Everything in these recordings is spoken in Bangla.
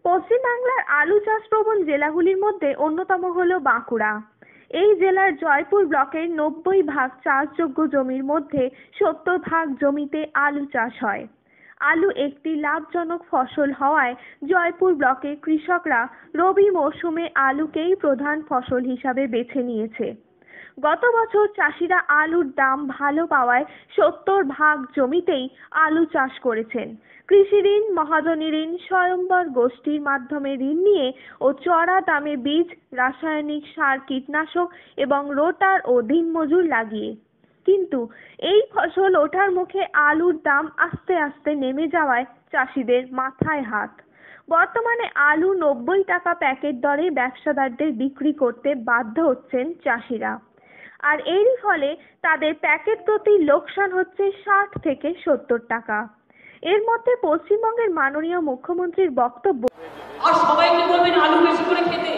পশ্চিমবাংলার আলু চাষ প্রবণ জেলাগুলির মধ্যে অন্যতম হলো বাঁকুড়া। এই জেলার জয়পুর ব্লকের 90 ভাগ চাষযোগ্য জমির মধ্যে 70 ভাগ জমিতে আলু চাষ হয়। আলু একটি লাভজনক ফসল হওয়ায় জয়পুর ব্লকের কৃষকরা রবি মৌসুমে আলুকেই প্রধান ফসল হিসাবে বেছে নিয়েছে। গত বছর চাষিরা আলুর দাম ভালো পাওয়ায় 70 ভাগ জমিতেই আলু চাষ করেছেন। কৃষি ঋণ, মহাজনী ঋণ, স্বয়ম্বর গোষ্ঠীর মাধ্যমে ঋণ নিয়ে ও চড়া দামে বীজ, রাসায়নিক সার, কীটনাশক এবং রোটার ও দিনমজুর লাগিয়ে। কিন্তু এই ফসল ওঠার মুখে আলুর দাম আস্তে আস্তে নেমে যাওয়ায় চাষিদের মাথায় হাত। বর্তমানে আলু 90 টাকা প্যাকেট দরে ব্যবসাদারদের বিক্রি করতে বাধ্য হচ্ছেন চাষিরা। আর এরই ফলে তাদের প্যাকেট প্রতি লোকসান হচ্ছে 60 থেকে 70 টাকা। এর মধ্যে পশ্চিমবঙ্গের মাননীয় মুখ্যমন্ত্রীর বক্তব্য, আর সবাইকে বলবেন আলু বেশি করে খেতে।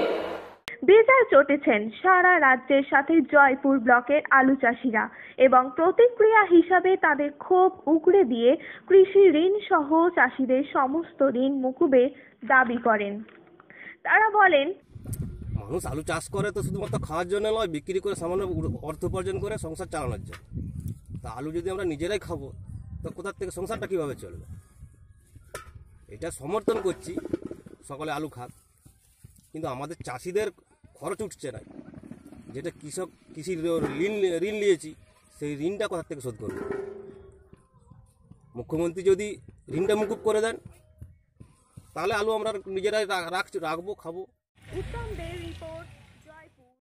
বেজায় চটেছেন সারা রাজ্যের সাথে জয়পুর ব্লকের আলু চাষিরা এবং প্রতিক্রিয়া হিসাবে তাদের ক্ষোভ উগড়ে দিয়ে কৃষি ঋণ সহ চাষিদের সমস্ত ঋণ মুকুবের দাবি করেন। তারা বলেন, মানুষ আলু চাষ করে তো শুধুমাত্র খাওয়ার জন্য নয়, বিক্রি করে সামান্য অর্থ উপার্জন করে সংসার চালানোর জন্য। তা আলু যদি আমরা নিজেরাই খাবো তো কোথার থেকে সংসারটা কীভাবে চলবে? এটা সমর্থন করছি, সকলে আলু খাক, কিন্তু আমাদের চাষিদের খরচ উঠছে না। যেটা কৃষির ঋণ নিয়েছি, সেই ঋণটা কোথার থেকে শোধ করবে? মুখ্যমন্ত্রী যদি ঋণটা মুকুব করে দেন তাহলে আলু আমরা নিজেরাই রাখবো, খাবো। উত্তর